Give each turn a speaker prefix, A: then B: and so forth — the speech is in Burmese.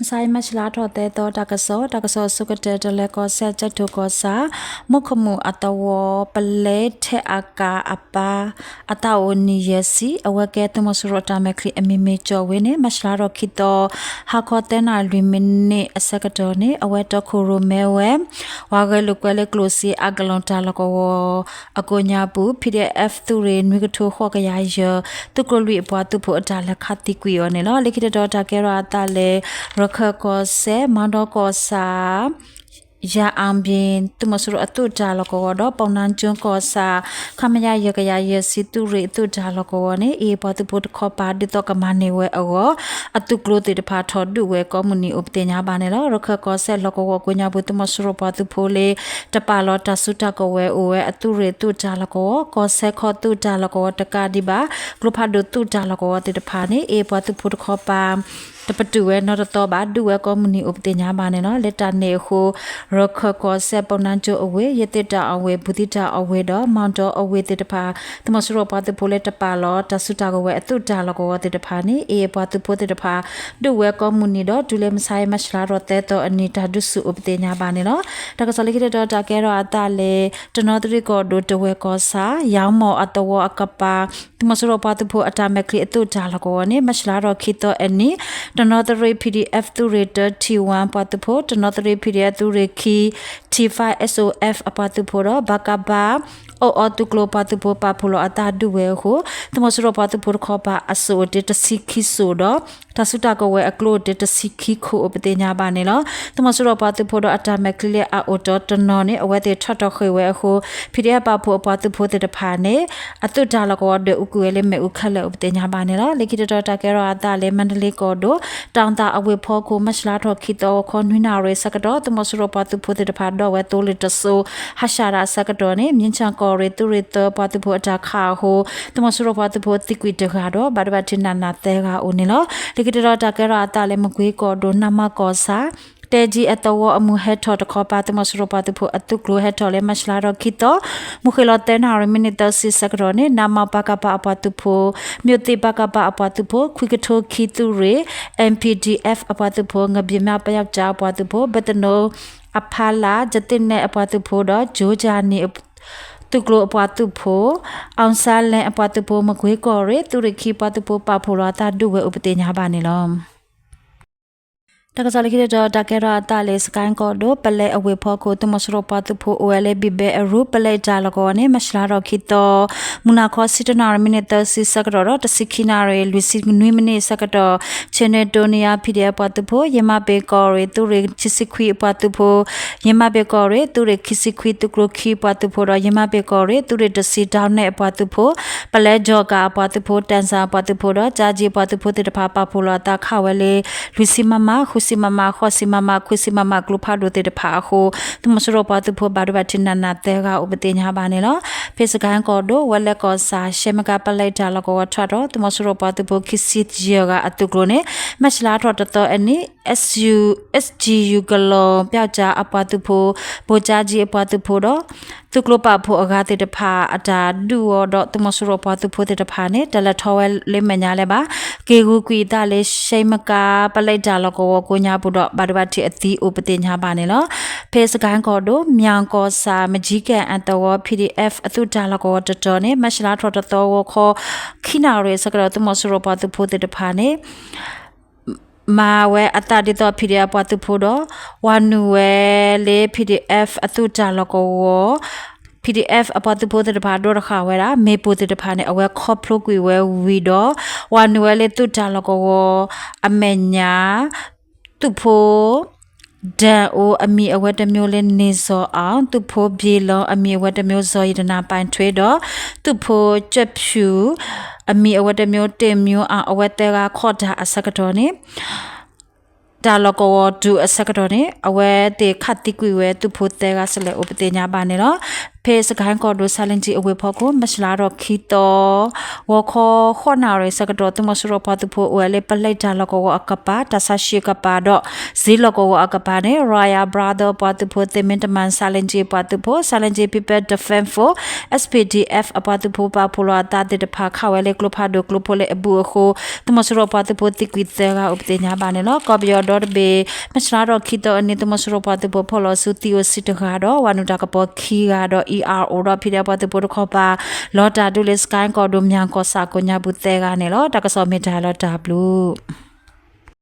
A: ไซมัชลาทอเตโตตากะโซสุกเตตะเลกอเซจัตุกอสามุขมูอัตวปเลเทอากาอปาอัตโอนิเยซีอเวเกตมสรตามคลีอมิเมจอเวเนมัชลารอคิโตฮาคอเตนาลิมิเนอสกะโตเนอเวตโคโรเมเววาเกลุกเวเลคลซีอากลอนตาลกวอโกญาปู PDF ตุเรนวิกทูขอกะยายตุกลุยปวตุโพอตาลคติกุยอเนลเลคิเตดอตาเกราตาเลรခကောဆေမန္တောကောစာယာအံဘင်သူမဆရအတုတာလကောတော့ပေါနန်ကျွန်းကောစာခမယရကရရစီတူရီအတုတာလကောနေအေပတုပုတ်ခောပါဒီတော့ကမနေဝဲအောအတုကလို့တေတဖာထော်ဒူဝဲကောမူနီဥပတေညာပါနေတော့ရခကောဆေလကောကိုညာဘူးသူမဆရပတုဖိုလေတပါလောတဆုတကောဝဲအိုဝဲအတုရီတုတာလကောကောဆေခောတုတာလကောတကာဒီပါကလုဖာဒုတုတာလကောတေတဖာနေအေပတုပုတ်ခောပါတပတူဝဲနော်တော့ဘာဒူဝဲကောမူနီဥပတေညာပါနေနော်လက်တာနေခုရခကောဆေပနန်ချိုအဝေယတိတာအဝေဘူတိတာအဝေတော့မောင်တော့အဝေတေတဖာတမဆရောပါတဖိုလက်တပါလောတဆုတာကဝဲအတုတာလကောတေတဖာနေအေပါတဖိုတေတဖာဒူဝဲကောမူနီတော့ဒူလေမဆိုင်မရှလာတော့တဲတော့အနီတာဒုစုဥပတေညာပါနေနော်တကစလိကိတော့တကဲတော့အတလေတနော်တရီကောဒိုတဝဲကောစာရောင်းမောအတဝအကပါတမဆရောပါတဖိုအတာမက်ကလီအတုတာလကောနေမရှလာတော့ခိတော့အနီanother PDF to rate T1 patupo another PDF to reki T5 SOF apatupo bakaba o to glo patupo papulo ata duwe ho tmosro patupo khopa aso de sikhi so do tasuta ko we aklo de sikhi kho opte nya ba ne lo tmosro patupo do automatically a auto tono ne awate thot khwe we ho PDF papu patupo de pha ne atu dala ko de ukuele me ukhale opte nya ba ne lo lekita ta ke ro ata le mandale ko do တောင်တာအဝေဖောကိုမရှလာထော်ခိတောခွန်နွိနာရဲစကတော့တမစရပတုဖို့တဲ့ဖာတော့ဝဲတိုလီတဆူဟာရှာရာစကတော့နေမြင်းချန်ကောရဲတူရတပတုဖို့အတာခါဟိုတမစရပတုဖို့တိကွီတကတော့ဘာဒဘတင်နာနာတဲကဦးနေလောဒီကတတော့တကရအတာလည်းမကွေးကောဒိုနမကောစာတဲဂျီအတဝအမှုဟက်ထော်တခေါ်ပါတမစရပတုဖို့အတုကလိုဟက်ထော်လည်းမရှလာတော့ခိတောမုခေလတဲနာရမီနီတစီစကတော့နေနမပကပအပတုဖို့မြို့တိပကပအပတုဖို့ခွိကထိုခိတူရေ MPDF အပတုဖို့ငပြမပယောက်ကြအပတုဖို့ဘတနိုအဖလာဂျတင်နဲ့အပတုဖို့တော့ဂျိုဂျာနီตุกโลอปวาตุโพออนซาเลอปวาตุโพมะกวยกอเรตุริคีปวาตุโพปาโพลาตาดุเวอุปเตญาบาเนลอมတကစားလိခိတဲ့တကရာတာလေစကိုင်းကောဒိုပလဲအဝေဖောကိုတမစရပတုဖိုအိုအလေဘီဘေအရူပလဲဂျာလကောနေမရှလာတော့ခိတောမူနာခောစစ်တနာရမိနတစီစကတော့တစိခိနာရေလူစီနွေမနေစကတော့ချေနေတိုနီယာဖီဒီပတုဖိုယမဘေကောရေသူရေချစ်စခွီပတုဖိုယမဘေကောရေသူရေခိစခွီတုကလခိပတုဖိုရယမဘေကောရေသူရေတစီဒေါင်းနေပတုဖိုပလဲဂျောကာပတုဖိုတန်ဆာပတုဖိုတော့ဂျာဂျီပတုဖိုတေတဖာပဖိုလာတာခဝဲလေလူစီမမခုစီမမခောစီမမခွစီမမကလုဖာဒိုတေတဖာခုတမစရောပါတုဖိုဘာဒဘတင်နာနာတဲကဥပတေညာပါနေလောဖေစကန်ကောဒိုဝလက်ကောစာရှေမကပလိုက်တာလကောထတော့တမစရောပါတုဖိုခိစစ်ဂျီကအတုကလိုနေမချလာထတော့အနိ SGU ကလောပြောက်ကြအပတုဖိုဘိုဂျာဂျီအပတုဖိုတော့ตุกลปะโพอากาติตภาอาจาดูอดตมสรปะตุโพติตภาเนตละทอเวเลมญาเลบาเกกุกุยตาเลชัยมกาปะไลดาลกวโกญาบุดบาดบาติอติอุปติญาบาเนลเพสกันกอโดมยังกอสามจิแกอันตว PDF อตุดาลกวตตเนมชลาทอตตวขอขินาเรสกรตมสรปะตุโพติตภาเนมาเวอัตติตอ PDF ปตุโพดวานูเวเล PDF อตุจาลกวPDF အပတူပိုတဲ့ဘာတော့ခါဝဲတာမေပိုတဲ့ဘာနဲ့အဝဲခေါပလို့ကွေဝဲဝီတော့ဝါနွယ်လေတူတာလကောအမေညာသူဖိုဒန်အိုအမီအဝတ်တမျိုးလဲနေစောအောင်သူဖိုပြေလောအမီအဝတ်တမျိုးစောရတနာပိုင်ထွေးတော့သူဖိုကြက်ဖြူအမီအဝတ်တမျိုးတင်မျိုးအောင်အဝတ်တဲကခေါ်တာအစကတော်နေဒါလကောဒူအစကတော့နေအဝဲတေခတ်တိကွေဝဲသူဖို့တဲကဆလဲဥပတေညာပါနေတော့ เพสกายก็ดูซาเลนจีอเวพอกูมัสลาดอกคิโตวอคอขอนาเรสกดอตุมสโรปาตุโพอเวเลปเลจาลกออกปาตาซาชิกปาดอซิลกออกปาเนรายาบราดอปาตุโพเตเมนตมันซาเลนจีปาตุโพซาเลนจีพีเปดเฟมโฟ SPDF อปาตุโพปาโพลาตาเดดพาคาวเวเลกลุพาดกลุโพเลอบูโคตุมสโรปาตุโพติกวิเตกาอุปเตญาบาเนลกอบยอดอเบมัสลาดอกคิโตอันนี้ตุมสโรปาตุโพพอลอสุติโอสิตกาดอวานุตากปอคีกาดอ ERO ดอพิเดปาตุโพขอปาลอตาดูเลสกายก็ดมยังก็สากญญาบุเตกาเนลตากสอเมดาลอตาบลู